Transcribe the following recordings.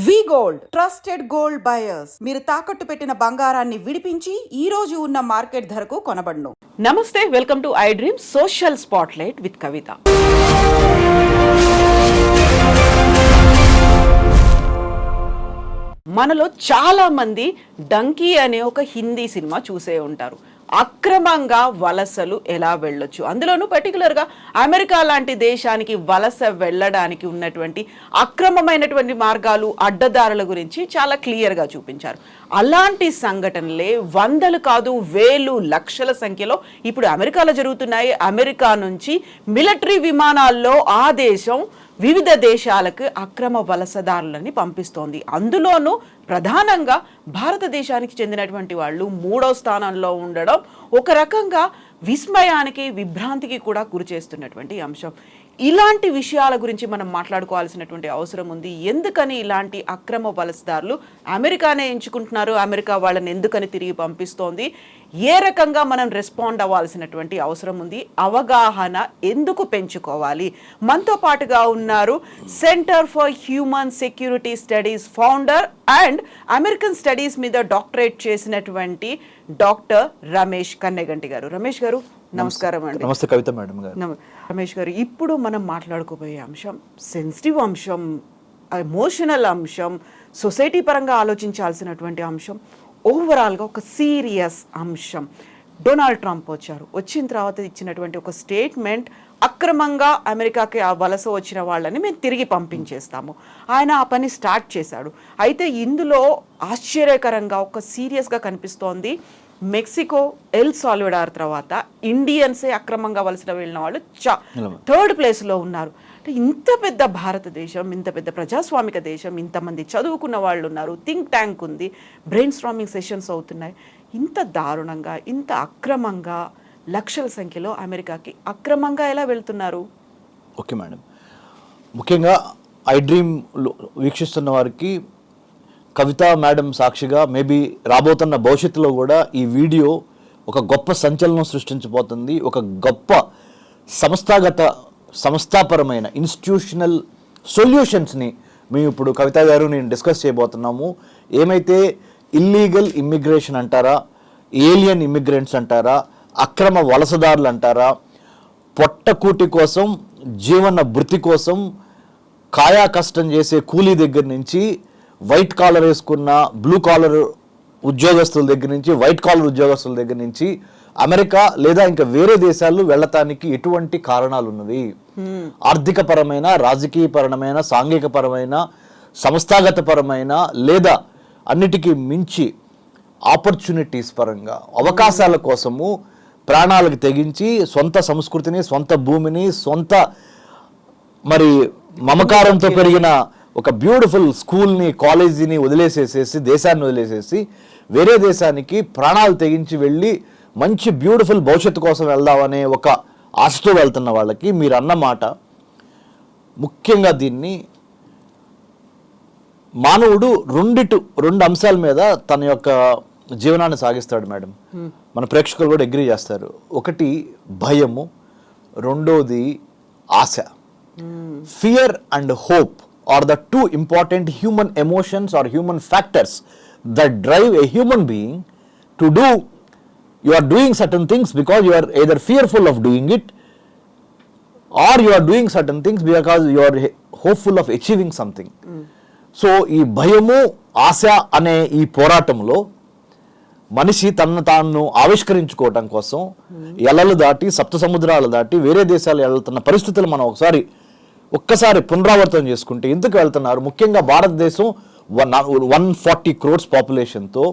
వి gold trusted gold buyers. మీరు తాకట్టు పెట్టిన బంగారాన్ని విడిపించి ఈ రోజు ఉన్న మార్కెట్ ధరకు కొనబడును. నమస్తే, welcome to iDream social spotlight with Kavitha. మనలో చాలా మంది డంకీ అనే ఒక హిందీ సినిమా చూసే ఉంటారు. అక్రమంగా వలసలు ఎలా వెళ్ళొచ్చు, అందులోనూ పర్టికులర్గా అమెరికా లాంటి దేశానికి వలస వెళ్ళడానికి ఉన్నటువంటి అక్రమమైనటువంటి మార్గాలు, అడ్డదారుల గురించి చాలా క్లియర్గా చూపించారు. అలాంటి సంఘటనలే వందలు కాదు, వేలు, లక్షల సంఖ్యలో ఇప్పుడు అమెరికాలో జరుగుతున్నాయి. అమెరికా నుంచి మిలిటరీ విమానాల్లో ఆ దేశం వివిధ దేశాలకు అక్రమ వలసదారులని పంపిస్తోంది. అందులోనూ ప్రధానంగా భారతదేశానికి చెందినటువంటి వాళ్ళు 3వ స్థానంలో ఉండడం ఒక రకంగా విస్మయానికి, విభ్రాంతికి కూడా గురి చేస్తున్నటువంటి అంశం. ఇలాంటి విషయాల గురించి మనం మాట్లాడుకోవాల్సినటువంటి అవసరం ఉంది. ఎందుకని ఇలాంటి అక్రమ వలసదారులు అమెరికానే ఎంచుకుంటున్నారు, అమెరికా వాళ్ళని ఎందుకని తిరిగి పంపిస్తోంది, ఏ రకంగా మనం రెస్పాండ్ అవ్వాల్సినటువంటి అవసరం ఉంది, అవగాహన ఎందుకు పెంచుకోవాలి. మనతో పాటుగా ఉన్నారు centre for human security studies founder and American studies మీద డాక్టరేట్ చేసినటువంటి డాక్టర్ రమేష్ కన్నెగంటి గారు. రమేష్ గారు నమస్కారం అండి. నమస్తే కవిత మేడం గారు. రమేష్ గారు, ఇప్పుడు మనం మాట్లాడుకోబోయే అంశం సెన్సిటివ్ అంశం, ఎమోషనల్ అంశం, సొసైటీ పరంగా ఆలోచించాల్సినటువంటి అంశం, ఓవరాల్గా ఒక సీరియస్ అంశం. డొనాల్డ్ ట్రంప్ వచ్చారు, వచ్చిన తర్వాత ఇచ్చినటువంటి ఒక స్టేట్మెంట్, అక్రమంగా అమెరికాకి ఆ వలస వచ్చిన వాళ్ళని మేము తిరిగి పంపించేస్తాము. ఆయన ఆ పని స్టార్ట్ చేశాడు. అయితే ఇందులో ఆశ్చర్యకరంగా ఒక సీరియస్గా కనిపిస్తోంది, మెక్సికో, ఎల్ సాల్వడార్ తర్వాత ఇండియన్సే అక్రమంగా వలస వెళ్ళిన వాళ్ళు 3rd ప్లేస్లో ఉన్నారు. అంటే ఇంత పెద్ద భారతదేశం, ఇంత పెద్ద ప్రజాస్వామిక దేశం, ఇంతమంది చదువుకున్న వాళ్ళు ఉన్నారు, థింక్ ట్యాంక్ ఉంది, బ్రెయిన్ స్ట్రామింగ్ సెషన్స్ అవుతున్నాయి. ఇంత దారుణంగా, ఇంత అక్రమంగా లక్షల సంఖ్యలో అమెరికాకి అక్రమంగా ఎలా వెళ్తున్నారు? ఓకే మేడం, ముఖ్యంగా ఐ డ్రీమ్ వీక్షిస్తున్న వారికి కవిత మేడం సాక్షిగా మేబీ రాబోతున్న భవిష్యత్తులో కూడా ఈ వీడియో ఒక గొప్ప సంచలనం సృష్టించబోతుంది. ఒక గొప్ప సంస్థాపరమైన ఇన్స్టిట్యూషనల్ సొల్యూషన్స్ని మేము ఇప్పుడు కవిత గారు నేను డిస్కస్ చేయబోతున్నాము. ఏమైతే ఇల్లీగల్ ఇమ్మిగ్రేషన్ అంటారా, ఏలియన్ ఇమ్మిగ్రెంట్స్ అంటారా, అక్రమ వలసదారులు అంటారా, పొట్టకూటి కోసం, జీవన భృతి కోసం కాయా కష్టం చేసే కూలీ దగ్గర నుంచి, వైట్ కాలర్ వేసుకున్న బ్లూ కాలర్ ఉద్యోగస్తుల దగ్గర నుంచి, వైట్ కాలర్ ఉద్యోగస్తుల దగ్గర నుంచి అమెరికా లేదా ఇంకా వేరే దేశాలు వెళ్ళటానికి ఎటువంటి కారణాలు ఉన్నవి, ఆర్థిక పరమైన, రాజకీయ పరమైన, సాంఘిక పరమైన, సంస్థాగత పరమైన, లేదా అన్నిటికీ మించి ఆపర్చునిటీస్ పరంగా అవకాశాల కోసము ప్రాణాలకు తెగించి సొంత సంస్కృతిని, సొంత భూమిని, సొంత మరి మమకారంతో పెరిగిన ఒక బ్యూటిఫుల్ స్కూల్ని, కాలేజీని వదిలేసేసేసి, దేశాన్ని వదిలేసేసి వేరే దేశానికి ప్రాణాలు తెగించి వెళ్ళి మంచి బ్యూటిఫుల్ భవిష్యత్తు కోసం వెళ్దామనే ఒక ఆశతో వెళ్తున్న వాళ్ళకి మీరు అన్నమాట, ముఖ్యంగా దీన్ని మానవుడు రెండు అంశాల మీద తన యొక్క జీవనాన్ని సాగిస్తాడు మేడం. మన ప్రేక్షకులు కూడా అగ్రీ చేస్తారు. ఒకటి భయము, రెండోది ఆశ. Fear and hope are the two important human emotions or human factors that drive a human being to do. You are doing certain things because you are either fearful of doing it, or you are doing certain things because you are hopeful of achieving something. So ఈ భయము, ఆశ అనే ఈ పోరాటంలో మనిషి తనను తాను ఆవిష్కరించుకోవటం కోసం ఎలలు దాటి, సప్త సముద్రాలు దాటి వేరే దేశాలు వెళ్తున్న పరిస్థితులు మనం ఒక్కసారి పునరావర్తనం చేసుకుంటే ఎందుకు వెళ్తున్నారు? ముఖ్యంగా భారతదేశం 140 crores పాపులేషన్తో,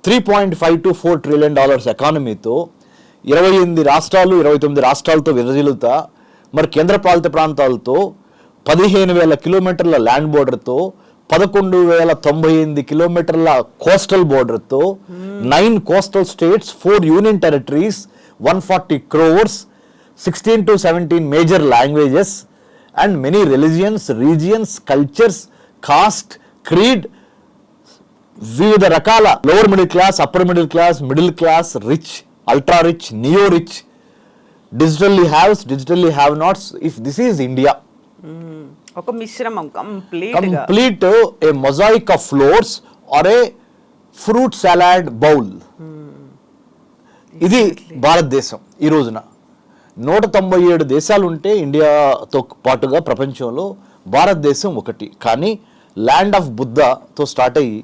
$3.5 to $4 trillion ఎకానమీతో, 29 రాష్ట్రాలతో విరజిల్లుతా, మరి కేంద్రపాలిత ప్రాంతాలతో, 15,000 కిలోమీటర్ల ల్యాండ్ బోర్డర్తో, 11,098 కిలోమీటర్ల కోస్టల్ బోర్డర్తో, 9 coastal states, 4 union territories, 140 crores, 16 to 17 major languages, and many religions, regions, cultures, caste, creed, వివిధ రకాల lower middle class, upper middle class, rich, ultra rich, neo rich, digitally haves, digitally have nots. If this is India, ఒక మిశ్రమం complete a mosaic of flowers or a fruit salad bowl. ఇది భారతదేశం ఈ రోజున. 197 దేశాలు ఉంటే ఇండియాతో పాటుగా ప్రపంచంలో భారతదేశం ఒకటి. కానీ ల్యాండ్ ఆఫ్ బుద్ధతో స్టార్ట్ అయ్యి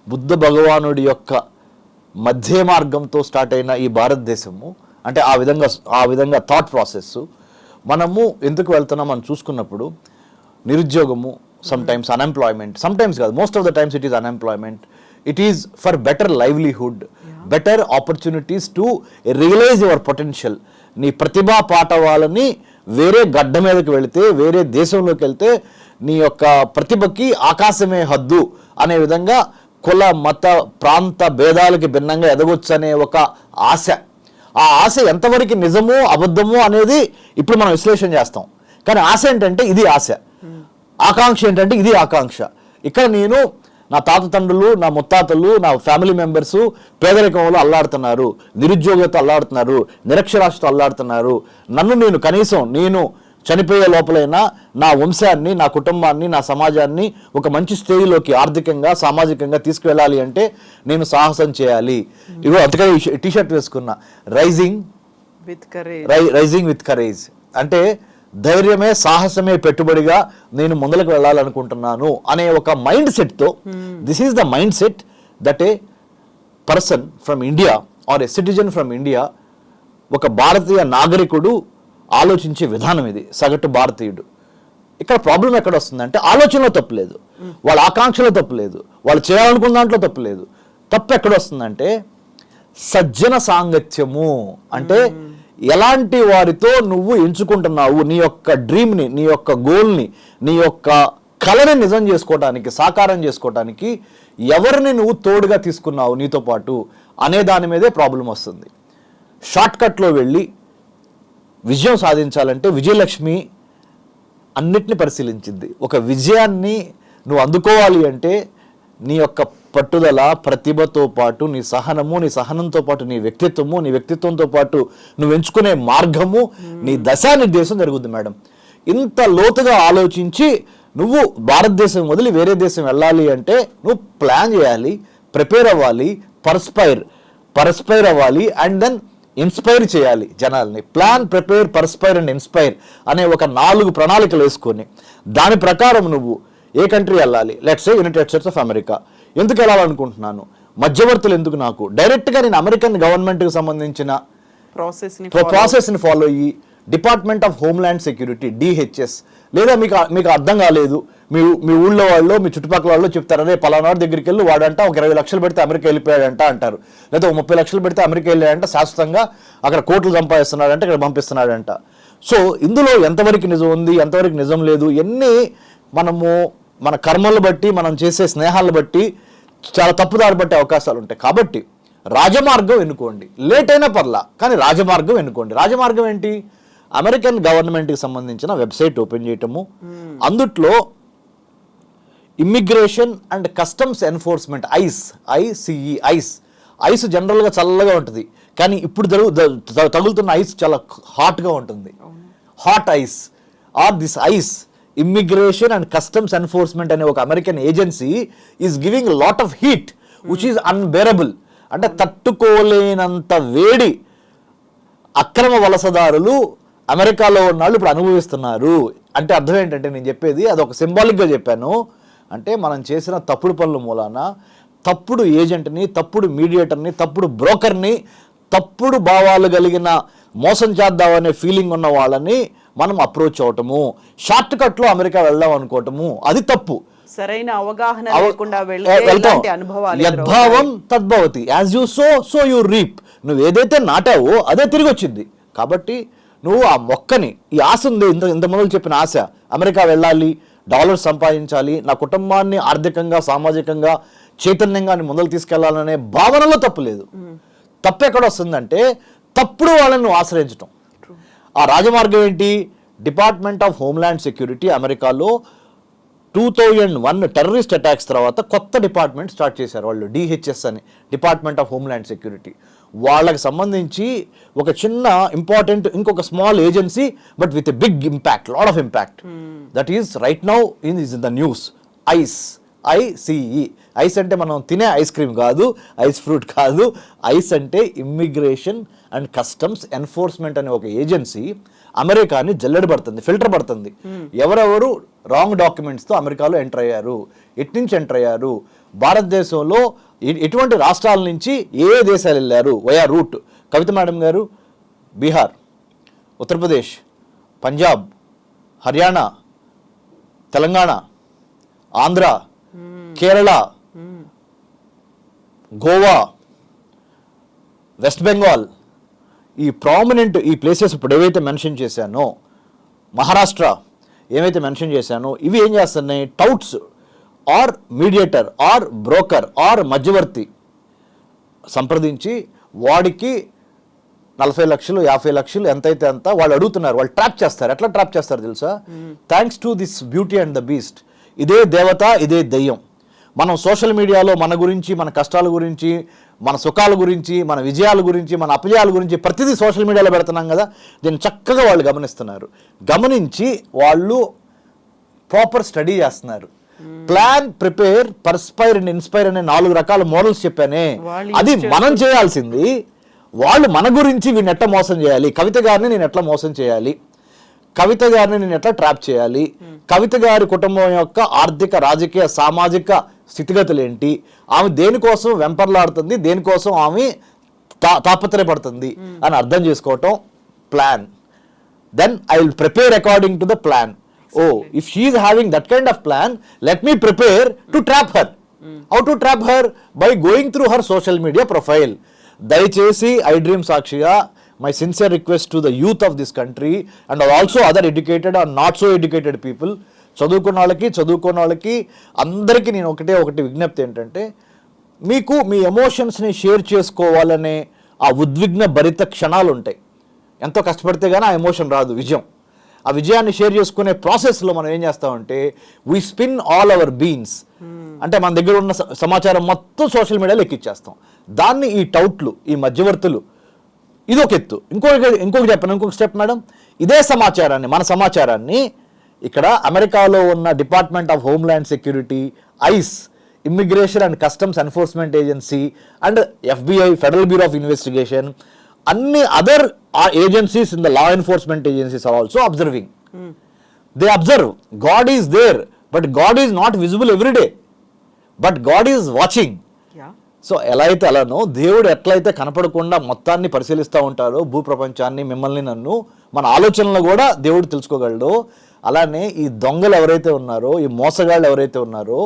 బుద్ధ భగవానుడి యొక్క మధ్య మార్గంతో స్టార్ట్ అయిన ఈ భారతదేశము, అంటే ఆ విధంగా థాట్ ప్రాసెస్ మనము ఎందుకు వెళ్తున్నాం అని చూసుకున్నప్పుడు, నిరుద్యోగము, సమ్టైమ్స్ అన్ఎంప్లాయ్మెంట్, సమ్టైమ్స్ కాదు, most of the times it is unemployment, it is for better livelihood, better opportunities to realise your potential. నీ ప్రతిభా పాఠవాలని వేరే గడ్డ మీదకి వెళితే, వేరే దేశంలోకి వెళ్తే నీ యొక్క ప్రతిభకి ఆకాశమే హద్దు అనే విధంగా కుల మత ప్రాంత భేదాలకి భిన్నంగా ఎదగొచ్చు అనే ఒక ఆశ. ఆ ఆశ ఎంతవరకు నిజమో అబద్ధమో అనేది ఇప్పుడు మనం విశ్లేషణ చేస్తాం. కానీ ఆశ ఏంటంటే ఇది ఆశ, ఆకాంక్ష ఏంటంటే ఇది ఆకాంక్ష. ఇక్కడ నేను, నా తాత తండ్రులు, నా ముత్తాతలు, నా ఫ్యామిలీ మెంబర్స్ పేదరికంలో అల్లాడుతున్నారు, నిరుద్యోగంతో అల్లాడుతున్నారు, నిరక్షరాస్యతో అల్లాడుతున్నారు. నేను కనీసం నేను చనిపోయే లోపలైనా నా వంశాన్ని, నా కుటుంబాన్ని, నా సమాజాన్ని ఒక మంచి స్థాయిలోకి ఆర్థికంగా సామాజికంగా తీసుకువెళ్ళాలి అంటే నేను సాహసం చేయాలి. ఇగో అంతకనే టీషర్ట్ వేసుకున్నా, రైజింగ్ విత్ కరేజ్, అంటే ధైర్యమే సాహసమే పెట్టుబడిగా నేను ముందలకు వెళ్ళాలనుకుంటున్నాను అనే ఒక మైండ్ సెట్తో, this is the mind set that a person from India or a citizen from India, ఒక భారతీయ నాగరికుడు ఆలోచించే విధానం ఇది, సగటు భారతీయుడు. ఇక్కడ ప్రాబ్లం ఎక్కడ వస్తుందంటే ఆలోచనలో తప్పులేదు, వాళ్ళ ఆకాంక్షలో తప్పులేదు, వాళ్ళు చేయాలనుకున్న దాంట్లో తప్పులేదు. తప్పు ఎక్కడ వస్తుందంటే సజ్జన సాంగత్యము, అంటే ఎలాంటి వారితో నువ్వు ఎంచుకుంటున్నావు నీ యొక్క డ్రీమ్ని, నీ యొక్క గోల్ని, నీ యొక్క కళని నిజం చేసుకోవటానికి, సాకారం చేసుకోవటానికి ఎవరిని నువ్వు తోడుగా తీసుకున్నావు నీతో పాటు అనే దాని మీదే ప్రాబ్లం వస్తుంది. షార్ట్కట్లో వెళ్ళి విజయం సాధించాలంటే విజయలక్ష్మి అన్నిటిని పరిశీలించింది. ఒక విజయాన్ని నువ్వు అందుకోవాలి అంటే నీ యొక్క పట్టుదల, ప్రతిభతో పాటు నీ సహనము, నీ సహనంతో పాటు నీ వ్యక్తిత్వము, నీ వ్యక్తిత్వంతో పాటు నువ్వు ఎంచుకునే మార్గము, నీ దశానిర్దేశం జరుగుతుంది మేడం. ఇంత లోతుగా ఆలోచించి నువ్వు భారతదేశం వదిలి వేరే దేశం వెళ్ళాలి అంటే నువ్వు ప్లాన్ చేయాలి, ప్రిపేర్ అవ్వాలి, పర్స్పైర్ అవ్వాలి, అండ్ దెన్ ఇన్స్పైర్ చేయాలి జనాల్ని. Plan, prepare, perspire and inspire అనే ఒక 4 ప్రణాళికలు వేసుకొని దాని ప్రకారం నువ్వు ఏ కంట్రీ వెళ్ళాలి, let's say United states of America. ఎందుకు వెళ్ళాలనుకుంటున్నాను, మధ్యవర్తులు ఎందుకు, నాకు డైరెక్ట్గా నేను అమెరికన్ గవర్నమెంట్కి సంబంధించిన ప్రాసెస్ని ఫాలో అయ్యి department of homeland security DHS, లేదా మీకు అర్థం కాలేదు, మీ ఊళ్ళో వాళ్ళు, మీ చుట్టుపక్కల వాళ్ళు చెప్తారు, అదే పలానాడు దగ్గరికి వెళ్ళి వాడంట ఒక 20 లక్షలు పెడితే అమెరికా వెళ్ళిపోయాడంట అంటారు, లేదా 30 లక్షలు పెడితే అమెరికా వెళ్ళాడంట, శాశ్వతంగా అక్కడ కోట్లు సంపాదిస్తున్నాడంటే ఇక్కడ పంపిస్తున్నాడంట. సో ఇందులో ఎంతవరకు నిజం ఉంది, ఎంతవరకు నిజం లేదు, ఎన్ని మనము మన కర్మలు బట్టి, మనం చేసే స్నేహాలను బట్టి చాలా తప్పుదారి పట్టే అవకాశాలు ఉంటాయి. కాబట్టి రాజమార్గం ఎన్నుకోండి, లేట్ అయినా పర్లా కానీ రాజమార్గం ఎన్నుకోండి. రాజమార్గం ఏంటి, అమెరికన్ గవర్నమెంట్కి సంబంధించిన వెబ్సైట్ ఓపెన్ చేయటము, అందుట్లో immigration and customs enforcement, ice జనరల్గా చల్లగా ఉంటుంది, కానీ ఇప్పుడు తగులుతున్న ఐస్ చాలా హాట్గా ఉంటుంది. Hot ICE or this ICE, immigration and customs enforcement అనే ఒక American agency is giving lot of heat which is unbearable, అంటే తట్టుకోలేనంత వేడి అక్రమ వలసదారులు అమెరికాలో ఉన్న వాళ్ళు ఇప్పుడు అనుభవిస్తున్నారు. అంటే అర్థం ఏంటంటే, నేను చెప్పేది అది ఒక సింబాలిక్గా చెప్పాను, అంటే మనం చేసిన తప్పుడు పనుల మూలాన తప్పుడు ఏజెంట్ని, తప్పుడు మీడియేటర్ని, తప్పుడు బ్రోకర్ని, తప్పుడు భావాలు కలిగిన మోసం చేద్దామనే ఫీలింగ్ ఉన్న వాళ్ళని మనం అప్రోచ్ అవటము, షార్ట్ కట్లో అమెరికా వెళ్దాం అనుకోవటము, అది తప్పు. సరైన అవగాహన లేకుండా యద్భావం తద్భవతి, as you sow you reap. నువ్వు ఏదైతే నాటావో అదే తిరిగి వచ్చింది. కాబట్టి నువ్వు ఆ మొక్కని, ఈ ఆశ ఉంది, ఇంత మొదలు చెప్పిన ఆశ, అమెరికా వెళ్ళాలి, డాలర్స్ సంపాదించాలి, నా కుటుంబాన్ని ఆర్థికంగా సామాజికంగా చైతన్యంగా ముందలు తీసుకెళ్లాలనే భావనలో తప్పు లేదు. తప్పు ఎక్కడ వస్తుందంటే తప్పుడు వాళ్ళని నువ్వు ఆశ్రయించటం. ఆ రాజమార్గం ఏంటి, డిపార్ట్మెంట్ ఆఫ్ హోమ్ల్యాండ్ సెక్యూరిటీ అమెరికాలో 2001 టెర్రరిస్ట్ అటాక్స్ తర్వాత కొత్త డిపార్ట్మెంట్ స్టార్ట్ చేశారు వాళ్ళు, DHS అని, డిపార్ట్మెంట్ ఆఫ్ హోమ్ల్యాండ్ సెక్యూరిటీ. వాళ్ళకి సంబంధించి ఒక చిన్న ఇంపార్టెంట్ ఇంకొక small agency but with a big impact, lot of impact, that is right now in the news. ICE. ICE అంటే మనం తినే ఐస్ క్రీమ్ కాదు, ఐస్ ఫ్రూట్ కాదు. ఐస్ అంటే ఇమ్మిగ్రేషన్ అండ్ కస్టమ్స్ ఎన్ఫోర్స్మెంట్ అనే ఒక ఏజెన్సీ అమెరికాని జల్లెడ పడుతుంది, ఫిల్టర్ పడుతుంది. ఎవరెవరు రాంగ్ డాక్యుమెంట్స్తో అమెరికాలో ఎంటర్ అయ్యారు, ఎట్నుంచి ఎంటర్ అయ్యారు, భారతదేశంలో ఎటువంటి రాష్ట్రాల నుంచి ఏ దేశాలు వెళ్ళారు వయా రూట్. కవిత మేడం గారు బీహార్, ఉత్తరప్రదేశ్, పంజాబ్, హర్యానా, తెలంగాణ, ఆంధ్ర, కేరళ, గోవా, వెస్ట్ బెంగాల్, ఈ ప్రామినెంట్ ఈ ప్లేసెస్ ఇప్పుడు ఏవైతే మెన్షన్ చేశానో, మహారాష్ట్ర ఏవైతే మెన్షన్ చేశానో, ఇవి ఏం చేస్తున్నాయి, touts or mediator or broker or మధ్యవర్తి సంప్రదించి వాడికి 40 లక్షలు 50 లక్షలు ఎంతైతే అంత వాళ్ళు అడుగుతున్నారు. వాళ్ళు ట్రాప్ చేస్తారు. ఎట్లా ట్రాప్ చేస్తారు తెలుసా? Thanks to this beauty and the beast. ఇదే దేవత, ఇదే దెయ్యం. మనం సోషల్ మీడియాలో మన గురించి, మన కష్టాల గురించి, మన సుఖాల గురించి, మన విజయాల గురించి, మన అపజయాల గురించి ప్రతిదీ సోషల్ మీడియాలో పెడుతున్నాం కదా. దీన్ని చక్కగా వాళ్ళు గమనిస్తున్నారు. గమనించి వాళ్ళు ప్రాపర్ స్టడీ చేస్తున్నారు. Plan, prepare, perspire and inspire అనే 4 రకాల మోడల్స్ చెప్పానే, అది మనం చేయాల్సింది. వాళ్ళు మన గురించి వీడిని ఎట్లా మోసం చేయాలి, కవిత గారిని నేను ఎట్లా మోసం చేయాలి, కవిత గారిని నేను ఎట్లా ట్రాప్ చేయాలి, కవిత గారి కుటుంబం యొక్క ఆర్థిక, రాజకీయ, సామాజిక స్థితిగతులు ఏంటి, ఆమె దేనికోసం వెంపర్లాడుతుంది, దేనికోసం ఆమె తాపత్రయపడుతుంది అని అర్థం చేసుకోవటం plan. Then I will prepare according to the plan. If she is having that kind of plan, let me prepare to trap her. How to trap her? By going through her social media profile. దయచేసి iDream సాక్షిగా my sincere request to the youth of this country and also other educated or not so educated people, చదువుకున్న వాళ్ళకి అందరికీ నేను ఒకటి విజ్ఞప్తి ఏంటంటే, మీకు మీ ఎమోషన్స్ని షేర్ చేసుకోవాలనే ఆ ఉద్విగ్న భరిత క్షణాలు ఉంటాయి. ఎంతో కష్టపడితే కానీ ఆ ఎమోషన్ రాదు, విజయం. ఆ విజయాన్ని షేర్ చేసుకునే ప్రాసెస్లో మనం ఏం చేస్తామంటే we spin all our beans. అంటే మన దగ్గర ఉన్న సమాచారం మొత్తం సోషల్ మీడియాలో ఎక్కిచ్చేస్తాం. దాన్ని ఈ టౌట్లు, ఈ మధ్యవర్తులు, ఇది ఒక ఎత్తు. ఇంకొకటి చెప్పండి, ఇంకొక స్టెప్ మేడం. ఇదే సమాచారాన్ని, మన సమాచారాన్ని ఇక్కడ అమెరికాలో ఉన్న department of homeland security, ice, immigration and customs enforcement agency and FBI, federal bureau of investigation, అన్ని other agencies in the law enforcement agencies are also observing. They observe. God is there, but God is not visible every day. But God is watching. So ఎలా అయితే అలానో దేవుడు ఎట్లయితే కనపడకుండా మొత్తాన్ని పరిశీలిస్తూ ఉంటారో, భూప్రపంచాన్ని, మిమ్మల్ని, నన్ను, మన ఆలోచనలు కూడా దేవుడు తెలుసుకోగలడో, అలానే ఈ దొంగలు ఎవరైతే ఉన్నారో, ఈ మోసగాళ్ళు ఎవరైతే ఉన్నారో,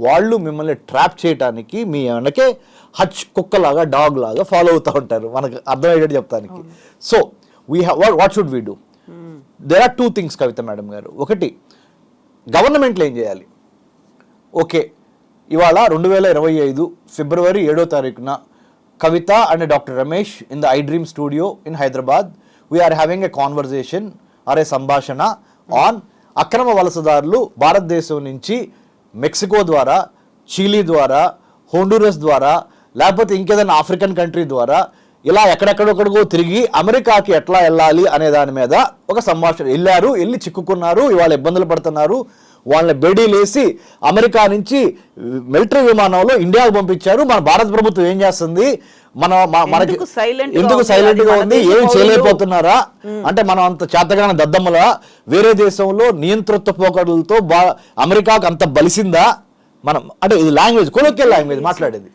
వాళ్ళు మిమ్మల్ని ట్రాప్ చేయడానికి మీ వెనకే హచ్ కుక్కలాగా, డాగ్ లాగా ఫాలో అవుతూ ఉంటారు. మనకు అర్థమయ్యేటట్టు చెప్తానికి. So we what should we do? There are 2 things Kavitha madam గారు. ఒకటి, గవర్నమెంట్లు ఏం చేయాలి? ఓకే, ఇవాళ 2025 ఫిబ్రవరి 7వ తారీఖున Kavitha and doctor Ramesh in the iDream studio in Hyderabad we are having a conversation or a సంభాషణ ఆన్ అక్రమ వలసదారులు భారతదేశం నుంచి మెక్సికో ద్వారా, చిలీ ద్వారా, హోండురస్ ద్వారా, లేకపోతే ఇంకేదైనా ఆఫ్రికన్ కంట్రీ ద్వారా ఇలా ఎక్కడెక్కడొక్కడికో తిరిగి అమెరికాకి ఎట్లా వెళ్ళాలి అనే దాని మీద ఒక సంభాషణ. వెళ్ళి చిక్కుకున్నారు, ఇవాళ ఇబ్బందులు పడుతున్నారు, వాళ్ళని బేడీలేసి అమెరికా నుంచి మిలిటరీ విమానంలో ఇండియాకు పంపించారు. మన భారత ప్రభుత్వం ఏం చేస్తుంది, మనకి ఎందుకు సైలెంట్ గా ఉంది, ఏం చేయలేకపోతున్నారా అంటే మనం అంత చేతగాన దద్దమ్మలా వేరే దేశంలో నియంతృత్వ పోకడలతో అమెరికాకు అంత బలిసిందా? మనం అంటే ఇది లాంగ్వేజ్, కొలోకియల్ లాంగ్వేజ్ మాట్లాడేది.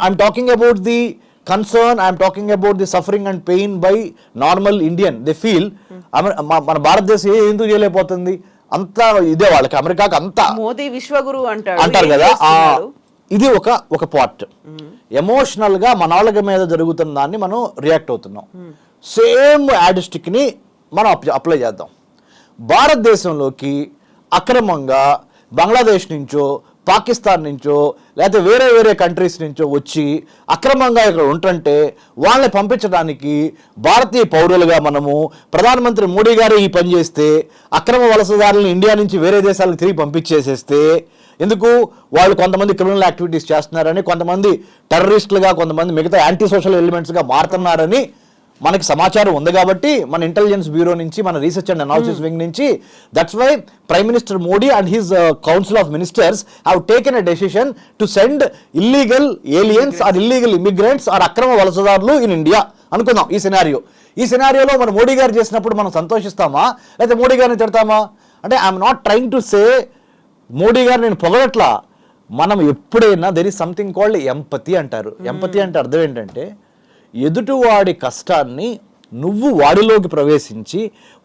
I'm talking about the concern, I'm talking about the suffering and pain by normal Indian. They feel మన భారతదేశం ఎందుకు చేయలేకపోతుంది, అంతా ఇదే వాళ్ళకి, అమెరికాకి అంతా మోదీ విశ్వగురు అంటారు కదా. ఇది ఒక పార్ట్. ఎమోషనల్ గా మన వాళ్ళ మీద జరుగుతున్న దాన్ని మనం రియాక్ట్ అవుతున్నాం. సేమ్ యాడిస్టిక్ ని మనం అప్లై చేద్దాం. భారతదేశంలోకి అక్రమంగా బంగ్లాదేశ్ నుంచో, పాకిస్తాన్ నుంచో, లేకపోతే వేరే కంట్రీస్ నుంచో వచ్చి అక్రమంగా ఇక్కడ ఉంటుంటే వాళ్ళని పంపించడానికి భారతీయ పౌరులుగా మనము, ప్రధానమంత్రి మోడీ గారు ఈ పని చేస్తే, అక్రమ వలసదారులను ఇండియా నుంచి వేరే దేశాలకు తిరిగి పంపించేసేస్తే ఎందుకు వాళ్ళు కొంతమంది క్రిమినల్ యాక్టివిటీస్ చేస్తున్నారని, కొంతమంది టెర్రరిస్టులుగా, కొంతమంది మిగతా యాంటీ సోషల్ ఎలిమెంట్స్గా మారుతున్నారని మనకి సమాచారం ఉంది కాబట్టి మన ఇంటెలిజెన్స్ బ్యూరో నుంచి, మన రీసెర్చ్ అండ్ అనాలిసిస్ వింగ్ నుంచి, that's why prime minister Modi and his council of ministers have taken a decision to send illegal aliens or illegal immigrants or అక్రమ వలసదారులు ఇన్ ఇండియా అనుకుందాం. ఈ సినారియోలో మన మోడీ గారు చేసినప్పుడు మనం సంతోషిస్తామా, లేకపోతే మోడీ గారిని తిడతామా? అంటే ఐఎమ్ నాట్ ట్రైంగ్ టు సే మోడీ గారు నేను పొగడట్లా. మనం ఎప్పుడైనా there is something called empathy అంటారు. ఎంపతి అంటే అర్థం ఏంటంటే, ఎదుటివాడి కష్టాన్ని నువ్వు వాడిలోకి ప్రవేశించి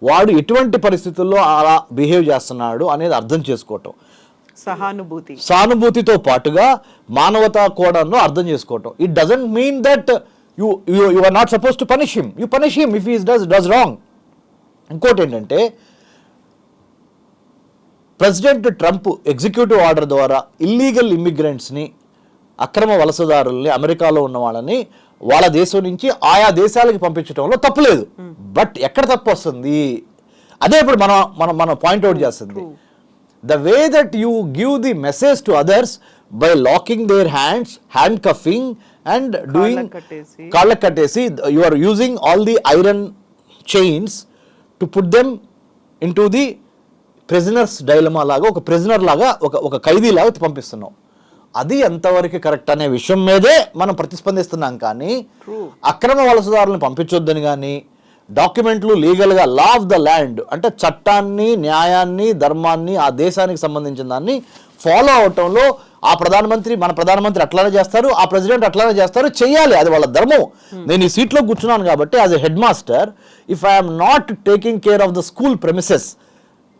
వాడు ఎటువంటి పరిస్థితుల్లో అలా బిహేవ్ చేస్తున్నాడు అనేది అర్థం చేసుకోవటం, సానుభూతితో పాటుగా మానవతా కోణంలో అర్థం చేసుకోవటం. It doesn't mean that you are not suppose to punish him. You punish him if he does wrong. ఇంకోటి ఏంటంటే, ప్రెసిడెంట్ ట్రంప్ ఎగ్జిక్యూటివ్ ఆర్డర్ ద్వారా ఇల్లీగల్ ఇమ్మిగ్రెంట్స్ని, అక్రమ వలసదారుల్ని, అమెరికాలో ఉన్న వాళ్ళని వాళ్ళ దేశం నుంచి ఆయా దేశాలకు పంపించడంలో తప్పులేదు. బట్ ఎక్కడ తప్పు వస్తుంది, అదే ఇప్పుడు మనం పాయింట్అవుట్ చేస్తుంది. The way that you give the message to others by locking their hands, handcuffing and doing, కాళ్ళకు కట్టేసి, you are using all the iron chains to put them into the prisoner's dilemma లాగా, ఒక prisoner లాగా, ఒక ఖైదీ లాగా పంపిస్తున్నాం. అది ఎంతవరకు కరెక్ట్ అనే విషయం మీదే మనం ప్రతిస్పందిస్తున్నాం. కానీ అక్రమ వలసదారులను పంపించొద్దని కానీ, డాక్యుమెంట్లు లీగల్గా లా ఆఫ్ ద ల్యాండ్ అంటే చట్టాన్ని, న్యాయాన్ని, ధర్మాన్ని, ఆ దేశానికి సంబంధించిన దాన్ని ఫాలో అవటంలో మన ప్రధానమంత్రి అట్లానే చేస్తారు, ఆ ప్రెసిడెంట్ అట్లానే చేస్తారు, చెయ్యాలి, అది వాళ్ళ ధర్మం. నేను ఈ సీట్లో కూర్చున్నాను కాబట్టి as a head master, if I'm not taking care of the school premises,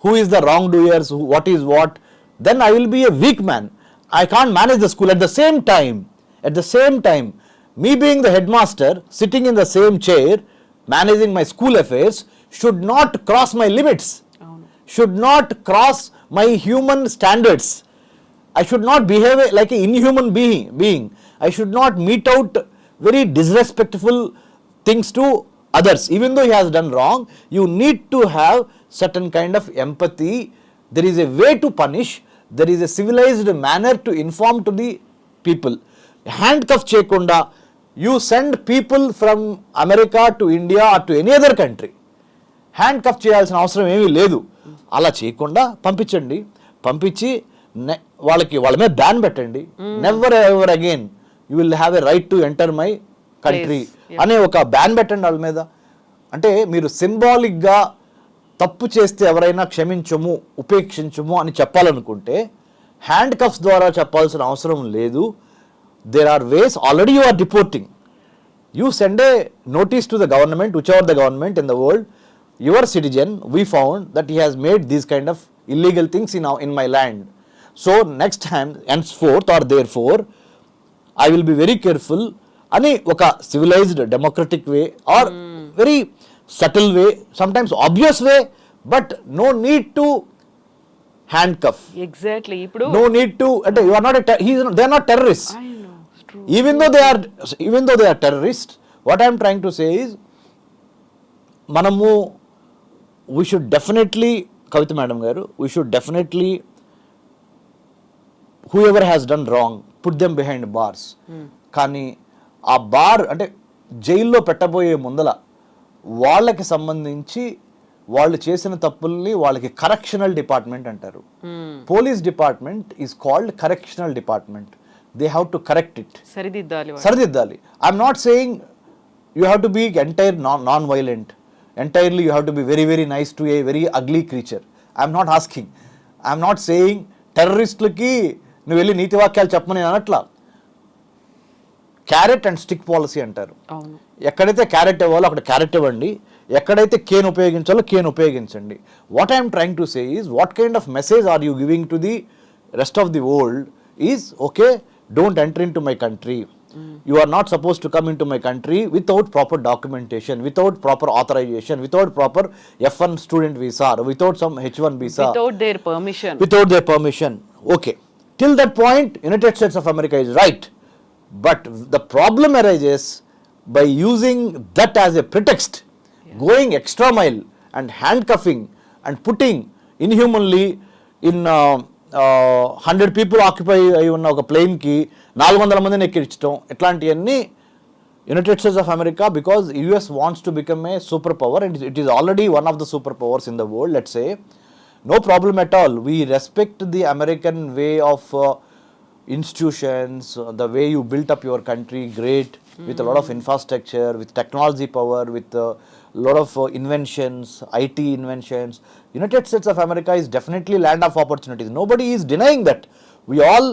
who is the wrongdoers, what is what, then I will be a weak man. I can't manage the school. At the same time, me being the headmaster, sitting in the same chair, managing my school affairs, should not cross my limits, should not cross my human standards. I should not behave like an inhuman being. I should not mete out very disrespectful things to others. Even though he has done wrong, you need to have certain kind of empathy. There is a way to punish, there is a civilized manner to inform to the people. Handcuff cheyakunda you send people from America to India or to any other country, handcuff cheyalsina avasaram emi ledu. Ala cheyakunda పంపించి వాళ్ళ మీద ban పెట్టండి. Never ever again you will have a right to enter my country అనే ఒక ban పెట్టండి వాళ్ళ మీద. అంటే మీరు సింబాలిక్గా తప్పు చేస్తే ఎవరైనా క్షమించము, ఉపేక్షించము అని చెప్పాలనుకుంటే హ్యాండ్ కఫ్స్ ద్వారా చెప్పాల్సిన అవసరం లేదు. There are ways. Already you are deporting. You send a notice to the government, whichever the government in the world, your citizen, we found that he has made these kind of illegal things in my land. So next time henceforth or therefore I will be very careful అని ఒక civilised democratic way or very subtle way, sometimes obvious way, but no need to handcuff. Exactly. ఇప్పుడు no need to, అంటే you are not they are not terrorist. Even though they are terrorist, what I'm trying to say is, మనము we should definitely, Kavitha madam గారు, we should definitely, whoever has done wrong, put them behind bars. కానీ ఆ bar అంటే జైల్లో పెట్టబోయే ముందల వాళ్ళకి సంబంధించి వాళ్ళు చేసిన తప్పుల్ని వాళ్ళకి కరెక్షనల్ డిపార్ట్మెంట్ అంటారు. Police department is called correctional department. They have to correct it, సరిదిద్దాలి. I'm not saying you have to be entire non violent, entirely you have to be very very nice to a very ugly creature. I'm not asking, I'm not saying టెర్రరిస్టులకి నువ్వు వెళ్ళి నీతి వాక్యాలు చెప్పమని అనట్లా. Carrot and stick policy అంటారు. ఎక్కడైతే carrot ఇవ్వాలో అక్కడ క్యారెట్ ఇవ్వండి, ఎక్కడైతే కేన్ ఉపయోగించాలో కేన్ ఉపయోగించండి. What I'm trying to say is, what kind of message are you giving to the rest of the world is, okay, don't enter into my country. You are not supposed to come into my country without proper documentation, without proper authorization, without proper F1 student visa, or without some H1 visa, without their permission. Okay, till that point United States of America is right, but the problem arises by using that as a pretext, going extra mile and handcuffing and putting inhumanly in 100 people occupy అయి ఉన్న ఒక ప్లేన్కి 400 మందిని ఎక్కించడం, ఇట్లాంటివన్నీ United states of America, because US wants to become a super power and it is already one of the super powers in the world, let's say. No problem at all. We respect the American way of institutions, the way you built up your country, great, with a lot of infrastructure, with technology power, with a lot of inventions, IT inventions. United States of America is definitely land of opportunities. Nobody is denying that. We all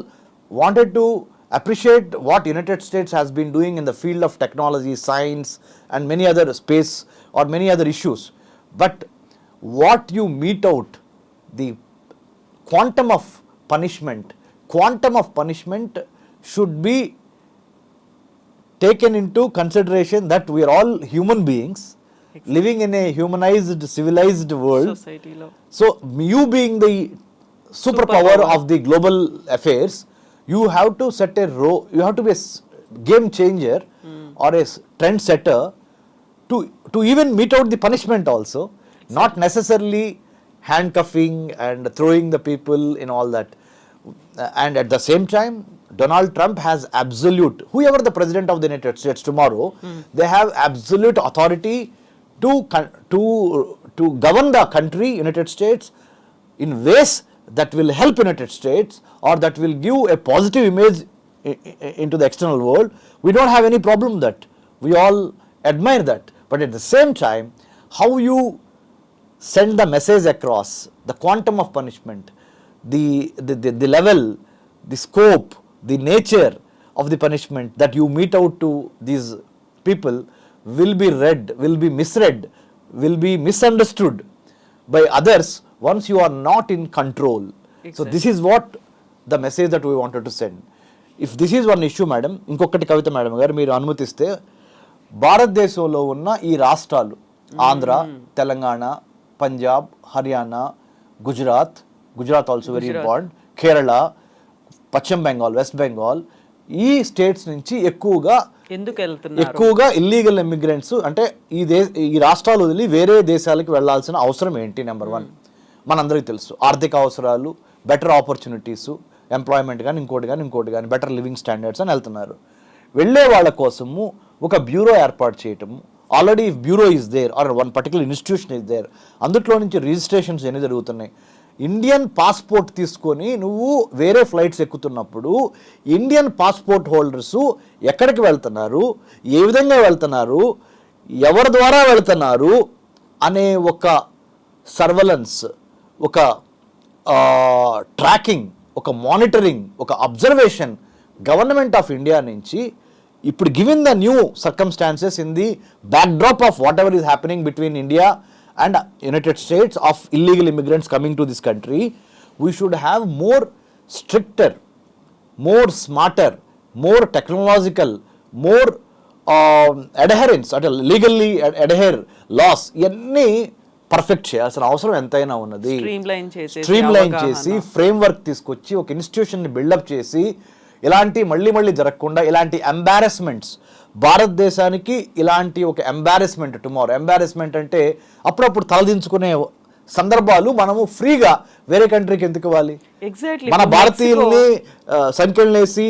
wanted to appreciate what United States has been doing in the field of technology, science, and many other space or many other issues. But what you meet out, the quantum of punishment should be taken into consideration that we are all human beings living in a humanized, civilized world. సొసైటీలో So you being the superpower of the global affairs, you have to set a you have to be a game changer or a trend setter to even meet out the punishment also, not necessarily handcuffing and throwing the people in all that. And at the same time, Donald Trump has absolute, whoever the president of the United States tomorrow, they have absolute authority to govern the country, United States, in ways that will help United States or that will give a positive image into the external world. We don't have any problem with that. We all admire that. But at the same time, how you send the message across, the quantum of punishment, the level, the scope, the nature of the punishment that you mete out to these people will be read, will be misread, will be misunderstood by others once you are not in control. So this is what the message that we wanted to send. If this is one issue, madam, ఇంకొకటి కవిత madam గారు మీరు అనుమతిస్తే, భారతదేశంలో ఉన్న ఈ రాష్ట్రాలు Andhra, Telangana, Punjab, Haryana, Gujarat also very important, Kerala, పశ్చిమ Bengal, west Bengal, ఈ స్టేట్స్ నుంచి ఎక్కువగా ఇల్లీగల్ ఇమిగ్రెంట్స్, అంటే ఈ రాష్ట్రాలు వదిలి వేరే దేశాలకు వెళ్లాల్సిన అవసరం ఏంటి? నెంబర్ 1 మనందరికీ తెలుసు, ఆర్థిక అవసరాలు, బెటర్ ఆపర్చునిటీస్, ఎంప్లాయ్మెంట్ కానీ ఇంకోటి కానీ బెటర్ లివింగ్ స్టాండర్డ్స్ అని వెళ్తున్నారు. వెళ్ళే వాళ్ళ కోసము ఒక బ్యూరో ఏర్పాటు చేయటము, already bureau is there or one particular institution is there, అందులో నుంచి రిజిస్ట్రేషన్స్ ఎన్ని జరుగుతున్నాయి. ఇండియన్ పాస్పోర్ట్ తీసుకొని నువ్వు వేరే ఫ్లైట్స్ ఎక్కుతున్నప్పుడు ఇండియన్ పాస్పోర్ట్ హోల్డర్సు ఎక్కడికి వెళ్తున్నారు, ఏ విధంగా వెళ్తున్నారు, ఎవరి ద్వారా వెళ్తున్నారు అనే ఒక సర్వలెన్స్, ఒక ట్రాకింగ్, ఒక మానిటరింగ్, ఒక అబ్జర్వేషన్ గవర్నమెంట్ ఆఫ్ ఇండియా నుంచి ఇప్పుడు given the new circumstances in the backdrop of what ever is happening between India and United States of illegal immigrants coming to this country, we should have more stricter, more smarter, more technological, more adherence, legally adhere laws, ఇవన్నీ perfect చేయాల్సిన అవసరం ఎంతైనా ఉన్నది. Streamline చేసి framework తీసుకొచ్చి ఒక ఇన్స్టిట్యూషన్ని buildup చేసి ఇలాంటి మళ్ళీ జరగకుండా, ఇలాంటి ఎంబారస్మెంట్స్ భారతదేశానికి ఇలాంటి ఒక ఎంబారస్మెంట్ టుమారో, ఎంబారస్మెంట్ అంటే అప్పుడప్పుడు తలదించుకునే సందర్భాలు మనము ఫ్రీగా వేరే కంట్రీకి ఎందుకు ఇవ్వాలి? మన భారతీయుల్ని సంఖ్యలేసి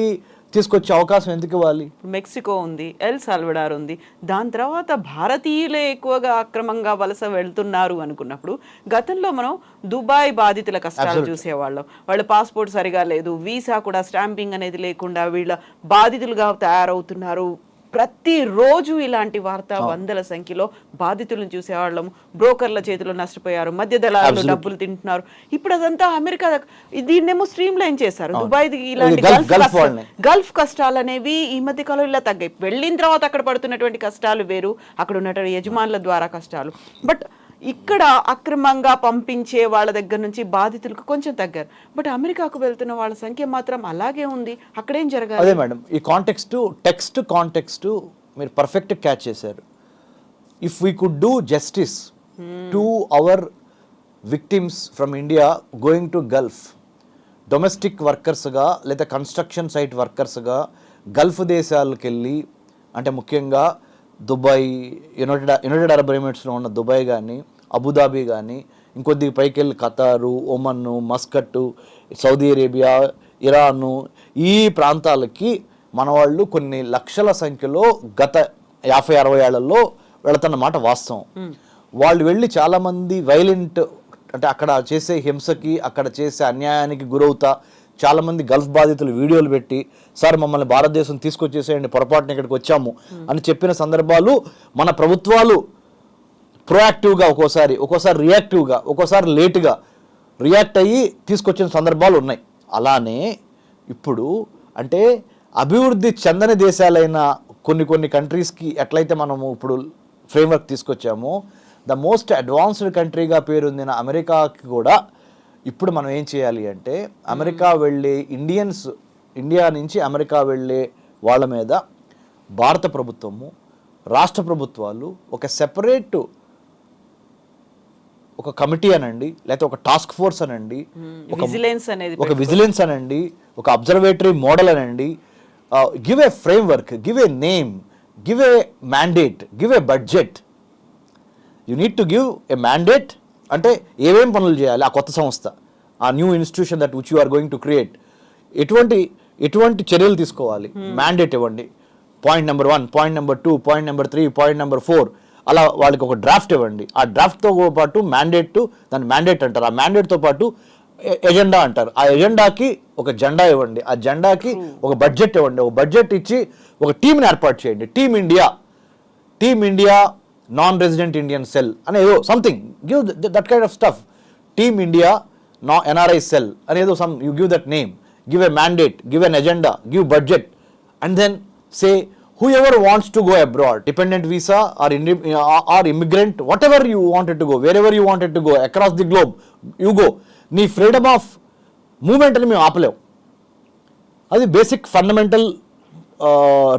తీసుకొచ్చే అవకాశం ఎందుకు ఇవ్వాలి? మెక్సికో ఉంది, ఎల్ సాల్వడార్ ఉంది, దాని తర్వాత భారతీయులే ఎక్కువగా అక్రమంగా వలస వెళ్తున్నారు అనుకున్నప్పుడు, గతంలో మనం దుబాయ్ బాధితుల కష్టాలు చూసేవాళ్ళం. వాళ్ళ పాస్పోర్ట్ సరిగా లేదు, వీసా కూడా స్టాంపింగ్ అనేది లేకుండా వీళ్ళ బాధితులుగా తయారవుతున్నారు. ప్రతిరోజు ఇలాంటి వార్త, వందల సంఖ్యలో బాధితులను చూసేవాళ్ళం. బ్రోకర్ల చేతిలో నష్టపోయారు, మధ్య దళాలు డబ్బులు తింటున్నారు. ఇప్పుడు అదంతా అమెరికా, దీన్నేమో స్ట్రీమ్ లైన్ చేశారు. దుబాయ్ ఇలాంటి గల్ఫ్ కష్టాలు అనేవి ఈ మధ్య కాలంలో ఇలా తగ్గాయి. వెళ్ళిన తర్వాత అక్కడ పడుతున్నటువంటి కష్టాలు వేరు, అక్కడ ఉన్నటువంటి యజమానుల ద్వారా కష్టాలు. బట్ ఇక్కడ అక్రమంగా పంపించే వాళ్ళ దగ్గర నుంచి బాధితులకు కొంచెం తగ్గారు. బట్ అమెరికాకు వెళ్తున్న వాళ్ళ సంఖ్య మాత్రం అలాగే ఉంది. అక్కడేం జరగాలి? అదే మేడం, ఈ టెక్స్ట్ కాంటెక్స్ట్ మీరు పర్ఫెక్ట్ క్యాచ్ చేశారు. If we could do justice to our victims from India going to Gulf, domestic వర్కర్స్గా లేదా కన్స్ట్రక్షన్ సైట్ వర్కర్స్గా గల్ఫ్ దేశాలకు వెళ్ళి, అంటే ముఖ్యంగా దుబాయ్, యునైటెడ్ అరబ్ ఎమిరేట్స్లో ఉన్న దుబాయ్ కానీ, అబుదాబి కానీ, ఇంకొద్ది పైకి వెళ్ళి ఖతారు, Oman, Muscat, Saudi Arabia, Iran, ఈ ప్రాంతాలకి మన వాళ్ళు కొన్ని లక్షల సంఖ్యలో గత 50-60 ఏళ్లలో వెళుతున్నమాట వాస్తవం. వాళ్ళు వెళ్ళి చాలామంది వైలెంట్, అంటే అక్కడ చేసే హింసకి, అక్కడ చేసే అన్యాయానికి గురవుతా చాలామంది గల్ఫ్ బాధితులు వీడియోలు పెట్టి, సార్ మమ్మల్ని భారతదేశం తీసుకొచ్చేసేయండి, పొరపాటున ఇక్కడికి వచ్చాము అని చెప్పిన సందర్భాలు మన ప్రభుత్వాలు ప్రొయాక్టివ్గా, ఒక్కోసారి రియాక్టివ్గా, ఒక్కోసారి లేటుగా రియాక్ట్ అయ్యి తీసుకొచ్చిన సందర్భాలు ఉన్నాయి. అలానే ఇప్పుడు అంటే అభివృద్ధి చెందని దేశాలైన కొన్ని కంట్రీస్కి ఎట్లయితే మనము ఇప్పుడు ఫ్రేమ్వర్క్ తీసుకొచ్చామో, ద మోస్ట్ అడ్వాన్స్డ్ కంట్రీగా పేరొందిన అమెరికాకి కూడా ఇప్పుడు మనం ఏం చేయాలి అంటే, అమెరికా వెళ్ళే ఇండియా నుంచి అమెరికా వెళ్ళే వాళ్ళ మీద భారత ప్రభుత్వము, రాష్ట్ర ప్రభుత్వాలు ఒక సెపరేట్ ఒక కమిటీ అనండి, లేకపోతే ఒక టాస్క్ ఫోర్స్ అనండి, ఒక విజిలెన్స్ అనండి, ఒక అబ్జర్వేటరీ మోడల్ అనండి, give a framework, give a name, give a mandate, give a budget. You need to give a mandate, అంటే ఏమేం పనులు చేయాలి ఆ కొత్త సంస్థ, ఆ new institution that which you are going to create, ఎటువంటి చర్యలు తీసుకోవాలి, మ్యాండేట్ ఇవ్వండి. Point number 1, point number 2, point number 3, point number 4, అలా వాళ్ళకి ఒక డ్రాఫ్ట్ ఇవ్వండి. ఆ డ్రాఫ్ట్తో పాటు దాన్ని మ్యాండేట్ అంటారు. ఆ మ్యాండేట్తో పాటు ఎజెండా అంటారు. ఆ ఎజెండాకి ఒక జెండా ఇవ్వండి. ఆ జెండాకి ఒక బడ్జెట్ ఇవ్వండి. ఒక బడ్జెట్ ఇచ్చి ఒక టీంని ఏర్పాటు చేయండి. Team India non resident Indian cell అనేదో something, give that kind of stuff. Team India NRI cell అనేదో you give that name, give a mandate, give an agenda, give budget, and then say whoever wants to go abroad, dependent visa or immigrant, whatever you wanted to go, wherever you wanted to go across the globe, you go. నీ freedom of movement అని మేము ఆపలేం. అది basic fundamental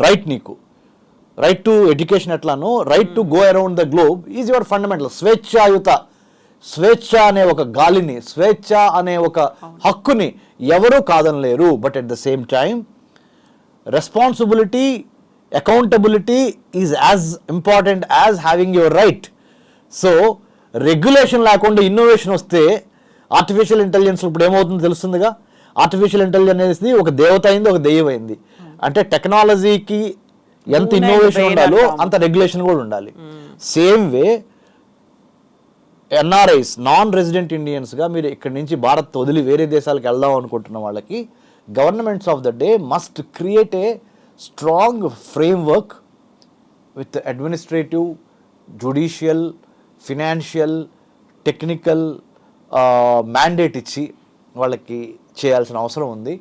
right. నీకు right to education ఎట్లానో right to go around the globe is your fundamental. స్వేచ్ఛ అనే ఒక గాలిని, స్వేచ్ఛ అనే ఒక హక్కుని ఎవరూ కాదనలేరు. But at the same time responsibility, accountability is as important as having your right. So regulation లేకుండా ఇన్నోవేషన్ వస్తే, ఆర్టిఫిషియల్ ఇంటెలిజెన్స్ ఇప్పుడు ఏమవుతుందో తెలుస్తుందిగా. ఆర్టిఫిషియల్ ఇంటెలిజెన్స్ అనేది ఒక దేవత అయింది, ఒక దెయ్యం అయింది. అంటే టెక్నాలజీకి ఎంత ఇన్నోవేషన్ ఉండాలో అంత రెగ్యులేషన్ కూడా ఉండాలి. Same way NRIs, non resident ఇండియన్స్గా మీరు ఇక్కడి నుంచి భారత్ వదిలి వేరే దేశాలకు వెళ్దాం అనుకుంటున్న వాళ్ళకి governments of the day must create a strong framework with administrative, judicial, financial, technical mandate ఇచ్చి వాళ్ళకి చేయాల్సిన అవసరం ఉంది.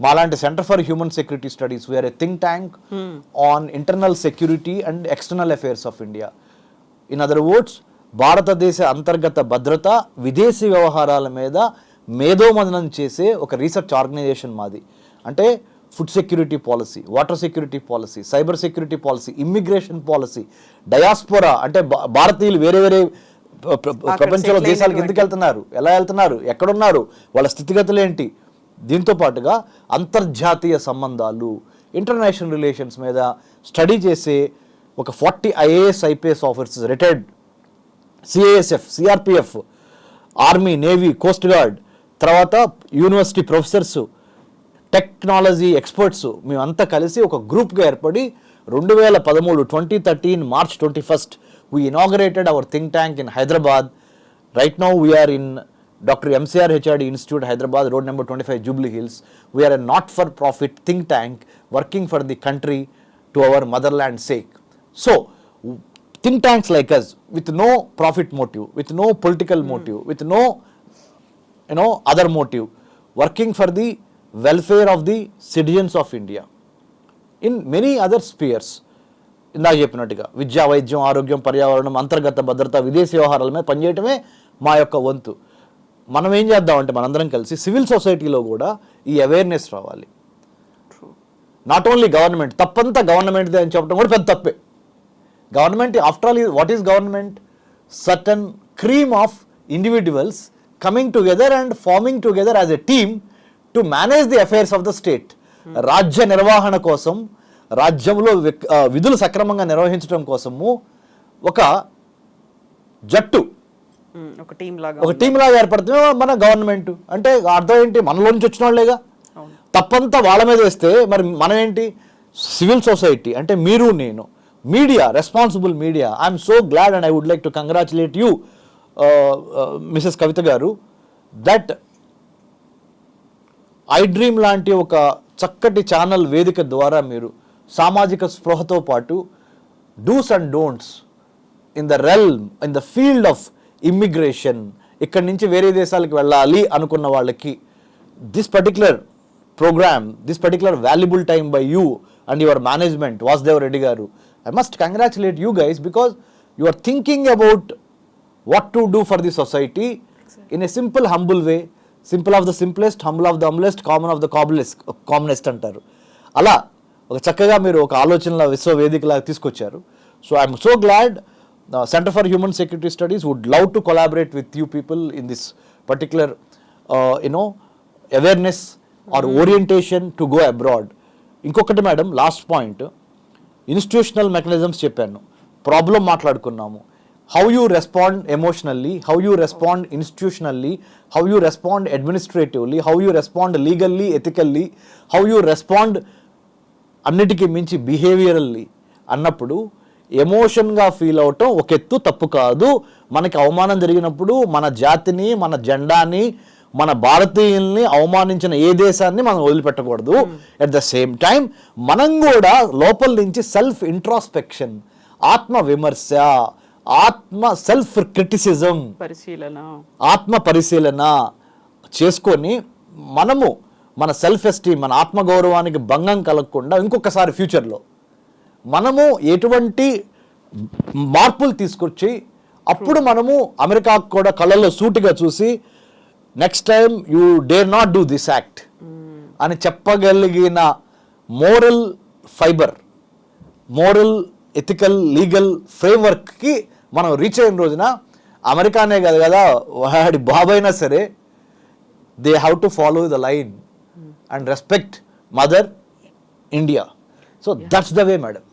మాలాంటి centre for human security studies, we're a think tank on internal security and external affairs of India. In other words, భారతదేశ అంతర్గత భద్రత, విదేశీ వ్యవహారాల మీద మేధోమథనం చేసే ఒక రీసెర్చ్ ఆర్గనైజేషన్ మాది. అంటే food security policy, water security policy, cyber security policy, immigration policy, diaspora అంటే భారతీయులు వేరే ప్రపంచంలో దేశాలకు ఎందుకు వెళ్తున్నారు, ఎలా వెళ్తున్నారు, ఎక్కడున్నారు, వాళ్ళ స్థితిగతులు ఏంటి, దీంతో పాటుగా అంతర్జాతీయ సంబంధాలు, ఇంటర్నేషనల్ రిలేషన్స్ మీద స్టడీ చేసే ఒక 40 IAS IPS officers, retired CASF, CRPF, army, navy, coast guard, తర్వాత యూనివర్సిటీ ప్రొఫెసర్స్, టెక్నాలజీ ఎక్స్పర్ట్స్, మేమంతా కలిసి ఒక గ్రూప్గా ఏర్పడి 2013 March 21st we inaugurated our think tank in Hyderabad. Right now we are in Dr. MCR HRD Institute, Hyderabad, road number 25, Jubilee Hills. We are a not-for-profit think tank working for the country to our motherland's sake. So, think tanks like us, with no profit motive, with no political motive, with no other motive, working for the welfare of the citizens of India in many other spheres. ఇందాక చెప్పినట్టుగా విద్య, వైద్యం, ఆరోగ్యం, పర్యావరణం, అంతర్గత భద్రత, విదేశీ వ్యవహారాల మీద పనిచేయటమే మా యొక్క వంతు. మనం ఏం చేద్దామంటే మనందరం కలిసి సివిల్ సొసైటీలో కూడా ఈ అవేర్నెస్ రావాలి. నాట్ ఓన్లీ గవర్నమెంట్, తప్పంతా గవర్నమెంట్దే అని చెప్పడం కూడా పెద్ద తప్పే. Government after all what is government? Certain cream of individuals coming together and farming together as a team to manage the affairs of the state. రాజ్య నిర్వహణ కోసం, రాజ్యంలో విధులు సక్రమంగా నిర్వహించడం కోసము ఒక జట్టు, ఒక టీం లాగా ఒక టీం లాగా ఏర్పడుతుంది మన గవర్నమెంట్. అంటే అర్థం ఏంటి, మనలో నుంచి వచ్చిన వాళ్ళేగా, తప్పంతా వాళ్ళ మీద వేస్తే మరి మనం ఏంటి? సివిల్ సొసైటీ అంటే మీరు నేను, media, responsible media. I'm so glad and I would like to congratulate you Mrs Kavitha garu that I dream లాంటి ఒక చక్కటి ఛానల్ వేదిక ద్వారా మీరు సామాజిక స్పృహతో పాటు dos and don'ts in the realm, in the field of immigration, ఇక్కడి నుంచి వేరే దేశాలకు వెళ్ళాలి అనుకున్న వాళ్ళకి this particular program, this particular valuable time by you and your management, Vasudev Reddy garu, I must congratulate you guys because you are thinking about what to do for the society in a simple, humble way. Simple of the simplest, humble of the humblest, common of the commonest అంటారు. అలా ఒక చక్కగా మీరు ఒక ఆలోచనల విశ్వవేదికలాగా తీసుకొచ్చారు. So I'm so glad Center for Human Security Studies would love to collaborate with you people in this particular awareness or orientation to go abroad. ఇంకొకటి madam, last point, institutional mechanisms చెప్పాను, ప్రాబ్లం మాట్లాడుకున్నాము, how you respond emotionally, how you respond institutionally, how you respond administratively, how you respond legally, ethically, how you respond అన్నిటికీ మించి behaviourally అన్నప్పుడు ఎమోషన్గా feel అవటం ఒక ఎత్తు, తప్పు కాదు. మనకి అవమానం జరిగినప్పుడు మన జాతిని, మన జెండాని, మన భారతీయుల్ని అవమానించిన ఏ దేశాన్ని మనం వదిలిపెట్టకూడదు. అట్ ద సేమ్ టైం మనం కూడా లోపల నుంచి సెల్ఫ్ ఇంట్రాస్పెక్షన్, ఆత్మ విమర్శ, సెల్ఫ్ క్రిటిసిజం, ఆత్మ పరిశీలన చేసుకొని మనము మన సెల్ఫ్ ఎస్టీమ్, మన ఆత్మగౌరవానికి భంగం కలగకుండా ఇంకొకసారి ఫ్యూచర్లో మనము ఎటువంటి మార్పులు తీసుకొచ్చి అప్పుడు మనము అమెరికాకు కూడా కళ్ళల్లో సూటిగా చూసి next time you dare not do this act అని చెప్పగలిగిన moral fibre, moral, ethical, legal ఫ్రేమ్వర్క్కి మనం రీచ్ అయిన రోజున అమెరికానే కాదు కదా, వాడి బాబైనా సరే they have to follow the line and respect mother India. So that's the way madam.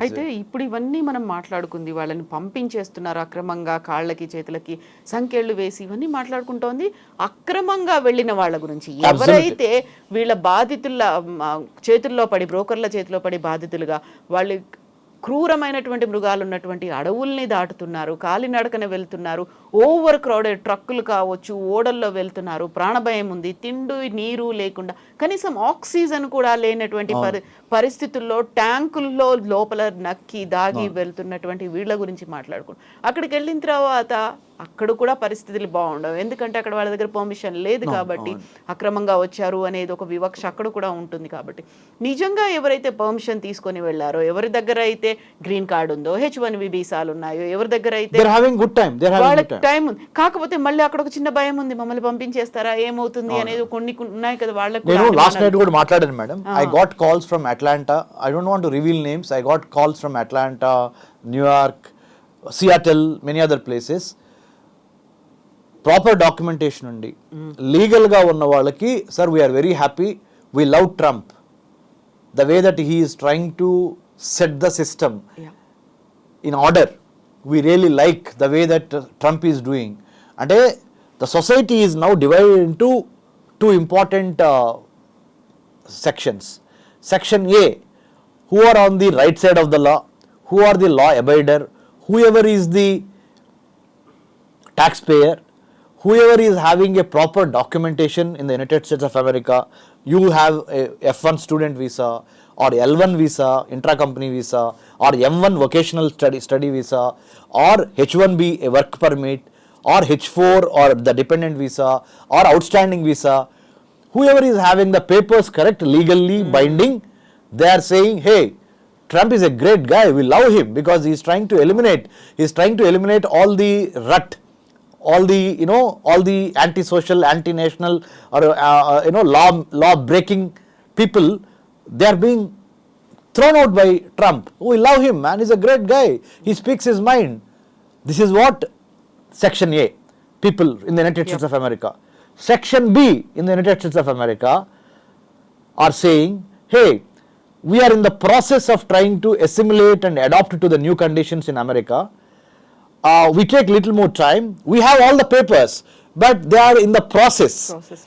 అయితే ఇప్పుడు ఇవన్నీ మనం మాట్లాడుకుంది, వాళ్ళని పంపించేస్తున్నారు అక్రమంగా, కాళ్ళకి చేతులకి సంకెళ్ళు వేసి ఇవన్నీ మాట్లాడుకుంటోంది అక్రమంగా వెళ్ళిన వాళ్ళ గురించి. ఎవరైతే వీళ్ళ బాధితుల చేతుల్లో పడి, బ్రోకర్ల చేతిలో పడి బాధితులుగా వాళ్ళు క్రూరమైనటువంటి మృగాలు ఉన్నటువంటి అడవుల్ని దాటుతున్నారు, కాలినడకన వెళ్తున్నారు, ఓవర్ క్రౌడెడ్ ట్రక్కులు కావచ్చు, ఓడల్లో వెళ్తున్నారు, ప్రాణభయం ఉంది, తిండి నీరు లేకుండా, కనీసం ఆక్సిజన్ కూడా లేనటువంటి పరిస్థితుల్లో ట్యాంకుల్లో లోపల నక్కి దాగి వెళ్తున్నటువంటి వీళ్ళ గురించి మాట్లాడుకుంటాం. అక్కడికి వెళ్ళిన తర్వాత అక్కడ కూడా పరిస్థితులు బాగుండవు, ఎందుకంటే అక్కడ వాళ్ళ దగ్గర పర్మిషన్ లేదు కాబట్టి, అక్రమంగా వచ్చారు అనేది ఒక వివక్ష అక్కడ కూడా ఉంటుంది కాబట్టి. నిజంగా ఎవరైతే పర్మిషన్ తీసుకొని వెళ్ళారో, ఎవరి దగ్గర అయితే గ్రీన్ కార్డు ఉందో, H1B వీసాలు ఉన్నాయో, ఎవరి దగ్గర అయితే వాళ్ళకి టైం ఉంది, కాకపోతే మళ్ళీ అక్కడ ఒక చిన్న భయం ఉంది, మమ్మల్ని పంపించేస్తారా, ఏమవుతుంది అనేది కొన్ని ఉన్నాయి కదా వాళ్ళకి. నేను లాస్ట్ నైట్ కూడా మాట్లాడాను madam. I got calls from Atlanta, I don't want to reveal names, I got calls from Atlanta, New York, Seattle, many other places. Proper documentation ఉండి లీగల్గా ఉన్న వాళ్ళకి, sir we're very happy, we love Trump, the way that he is trying to set the system in order, we really like the way that Trump is doing. అంటే the society is now divided into two important sections. Section A, who are on the right side of the law, who are the law abider, whoever is the taxpayer, whoever is having a proper documentation in the United States of America. You have a F1 student visa or L1 visa, intra-company visa, or M1 vocational study visa, or H1B, a work permit, or H4 or the dependent visa or outstanding visa. Whoever is having the papers correct, legally binding, they are saying, hey, Trump is a great guy, we love him because he is trying to eliminate all the rut, all the anti-social, anti-national or law breaking people. They are being thrown out by Trump. We love him, man, he's a great guy, he speaks his mind. This is what Section A, people in the United States of America. Section B in the United States of America are saying, hey, we are in the process of trying to assimilate and adapt to the new conditions in America. we take little more time. We have all the papers, but they are in the process.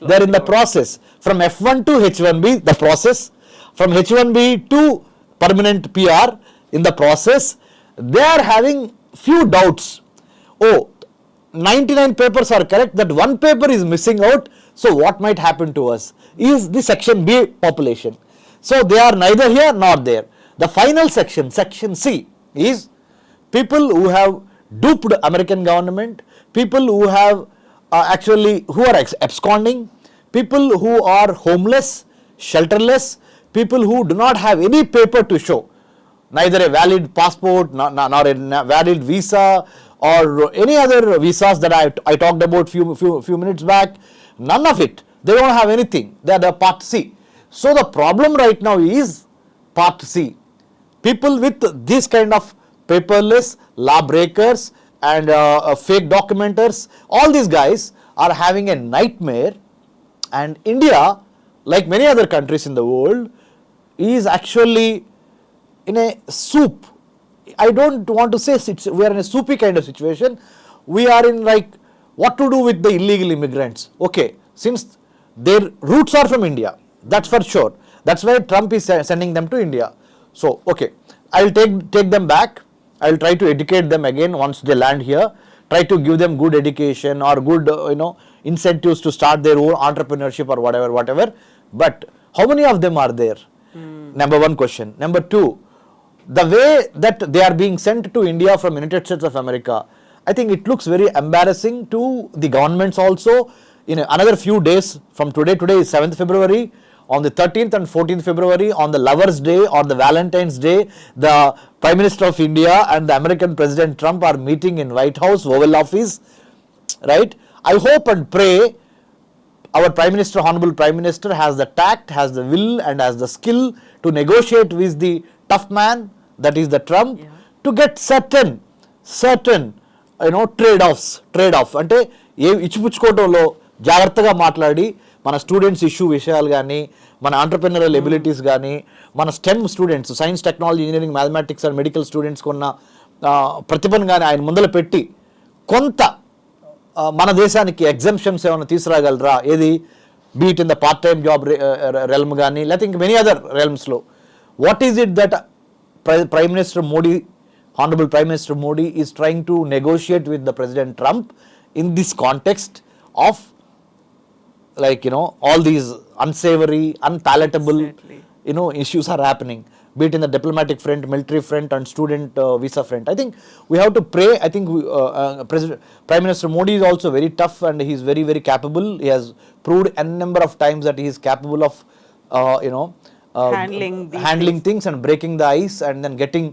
They are in the process. From F1 to H1B, the process. From H1B to permanent PR, in the process. They are having few doubts. Oh, 99 papers are correct, that one paper is missing out. So what might happen to us is the section B population. So they are neither here nor there. The final section, section C, is people who have duped American government, people who have who are absconding, people who are homeless, shelterless, people who do not have any paper to show, neither a valid passport nor a valid visa or any other visas that I talked about few minutes back. None of it. They don't have anything. They are the part C. So the problem right now is part C. People with this kind of paperless, law breakers and fake documenters, all these guys are having a nightmare. And India, like many other countries in the world, is actually in a soup. I don't want to say we are in a soupy kind of situation. We are in like what to do with the illegal immigrants. Okay, since their roots are from India, that's for sure. That's why Trump is sending them to India. So okay, I will take them back. I will try to educate them again once they land here. Try to give them good education or good incentives to start their own entrepreneurship or whatever. But how many of them are there? Number one question. Number two, the way that they are being sent to India from United States of America, I think it looks very embarrassing to the governments also. In another few days from today is 7th February, on the 13th and 14th February, on the Lovers Day or the Valentine's Day, the Prime Minister of India and the American President Trump are meeting in White House, Oval Office, right? I hope and pray our Prime Minister, Honorable Prime Minister, has the tact, has the will and has the skill to negotiate with the tough man, that is the Trump, to get certain trade-off అంటే ఏ ఇచ్చిపుచ్చుకోవడంలో జాగ్రత్తగా మాట్లాడి మన students issue విషయాలు కానీ, మన entrepreneurial abilities కానీ, మన stem students, science, technology, engineering, mathematics and medical స్టూడెంట్స్కి ఉన్న ప్రతిభను కానీ ఆయన ముందర పెట్టి కొంత మన దేశానికి ఎగ్జంప్షన్స్ ఏమైనా తీసుకురాగలరా, ఏది be it in the part time job realm కానీ, లేకపోతే ఇంక మెనీ అదర్ రెల్మ్స్లో. What is it that Prime Minister Modi, Honorable Prime Minister Modi is trying to negotiate with the President Trump in this context of all these unsavory, unpalatable issues are happening, be it in the diplomatic front, military front and student visa front. I think we have to pray. I think Prime Minister Modi is also very tough and he is very, very capable. He has proved a number of times that he is capable of handling things and breaking the ice and then getting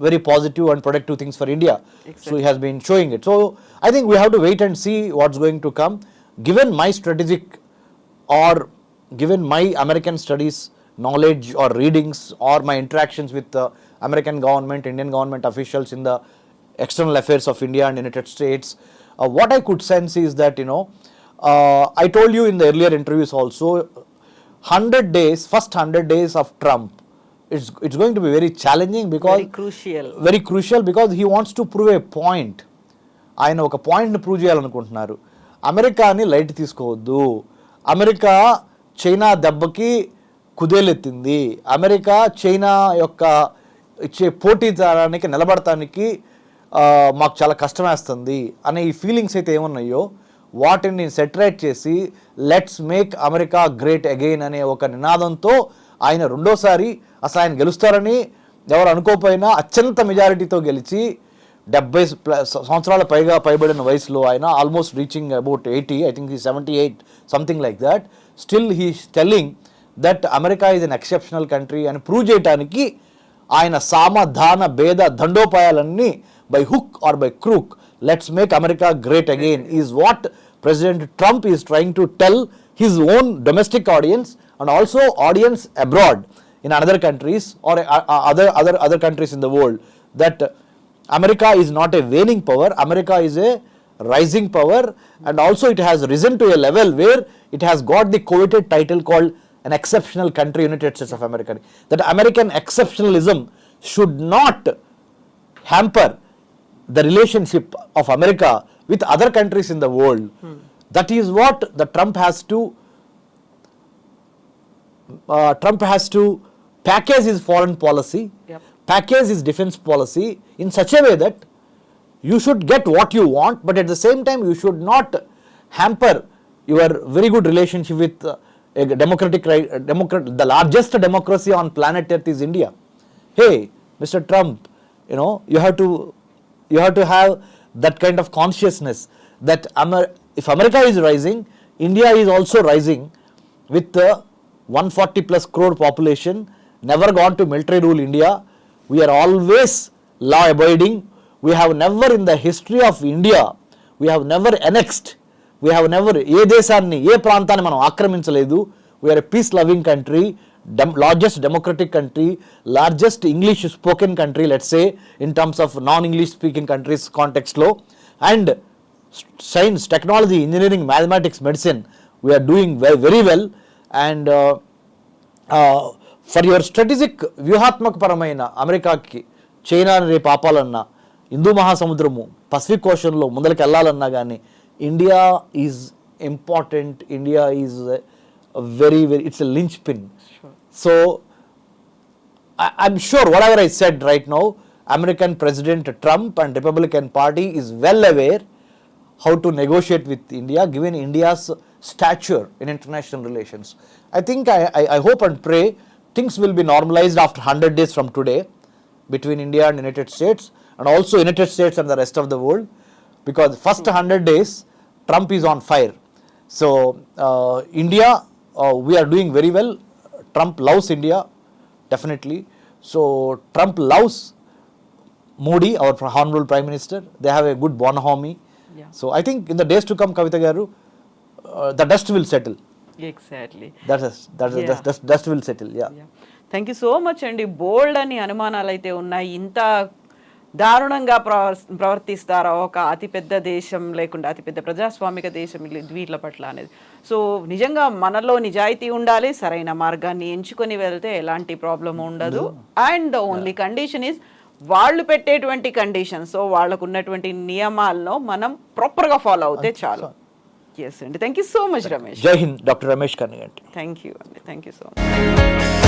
very positive and productive things for India. Exactly. So he has been showing it. So I think we have to wait and see what's going to come. Given my strategic or given my American studies knowledge or readings or my interactions with the American government, Indian government officials in the external affairs of India and United States, what I could sense is that I told you in the earlier interviews also, 100 days, first 100 days of Trump, it's going to be very challenging because very crucial because he wants to prove a point. ఆయన ఒక పాయింట్ని prove చేయాలనుకుంటున్నారు. అమెరికాని light తీసుకోవద్దు, America China దెబ్బకి కుదేలెత్తింది, America China యొక్క ఇచ్చే పోటీదారానికి నిలబడటానికి మాకు చాలా కష్టమేస్తుంది అనే ఈ ఫీలింగ్స్ అయితే ఏమున్నాయో వాటిని సెటరేట్ చేసి let's make America great again అనే ఒక నినాదంతో ఆయన రెండోసారి అసలు ఆయన గెలుస్తారని ఎవరు అనుకోకపోయినా అత్యంత మెజారిటీతో గెలిచి 70 సంవత్సరాల పైబడిన వయసులో ఆయన almost reaching about 80, I think 78, something like that. Still he's telling that America is an exceptional country అని ప్రూవ్ చేయడానికి ఆయన సామధాన భేద దండోపాయాలన్నీ by hook or by crook let's make America great again is what President Trump is trying to tell his own domestic audience and also audience abroad in other countries or other countries in the world, that America is not a waning power, America is a rising power, and also it has risen to a level where it has got the coveted title called an exceptional country, United States of America. That American exceptionalism should not hamper the relationship of America with other countries in the world. That is what the Trump has to package his foreign policy, package his defense policy in such a way that you should get what you want, but at the same time you should not hamper your very good relationship with a the largest democracy on planet Earth is India. Hey, Mr. Trump, you have to have that kind of consciousness that if America is rising, India is also rising with 140 plus crore population, never gone to military rule India. We are always law abiding. We have never in the history of India, we have never annexed, we have never ఏ దేశాన్ని ఏ ప్రాంతాన్ని మనం ఆక్రమించలేదు. We are a peace loving country, largest democratic country, largest English spoken country, let's say in terms of non-English speaking countries context లో, and science, technology, engineering, mathematics, medicine, we are doing very well. And for your strategic వ్యూహాత్మక పరమైన అమెరికాకి చైనాని రేపు ఆపాలన్నా, Hindu మహాసముద్రము Pacific ఓషన్లో ముందరికి వెళ్ళాలన్నా కానీ India is important. India is very it's a linchpin. So I'm sure whatever I said right now, American President Trump and Republican Party is well aware how to negotiate with India given India's stature in international relations. I think I hope and pray things will be normalized after 100 days from today between India and United States, and also United States and the rest of the world, because first 100 days Trump is on fire. So India, we are doing very well. Trump loves India, definitely. So Trump loves Modi, our honorable Prime Minister. They have a good bonhomie. So I think in the days to come, Kavita Garu, the dust will settle. Exactly Dust will settle. Yeah. Thank you so much అండి. బోల్డ్ అని అనుమానాలు అయితే ఉన్నాయి. ఇంత దారుణంగా ప్రవర్తిస్తారా ఒక అతిపెద్ద దేశం లేకుండా అతిపెద్ద ప్రజాస్వామిక దేశం వీళ్ళ పట్ల అనేది. సో నిజంగా మనలో నిజాయితీ ఉండాలి, సరైన మార్గాన్ని ఎంచుకొని వెళ్తే ఎలాంటి ప్రాబ్లం ఉండదు. And the only condition is వాళ్ళు పెట్టేటువంటి కండిషన్స్, సో వాళ్ళకు ఉన్నటువంటి నియమాలను మనం ప్రాపర్గా ఫాలో అవుతే చాలు. ఎస్ అండి, thank you so much Ramesh. Jai Hind. Doctor Ramesh Kanniganti. Thank you అండి, థ్యాంక్ యూ సో మచ్.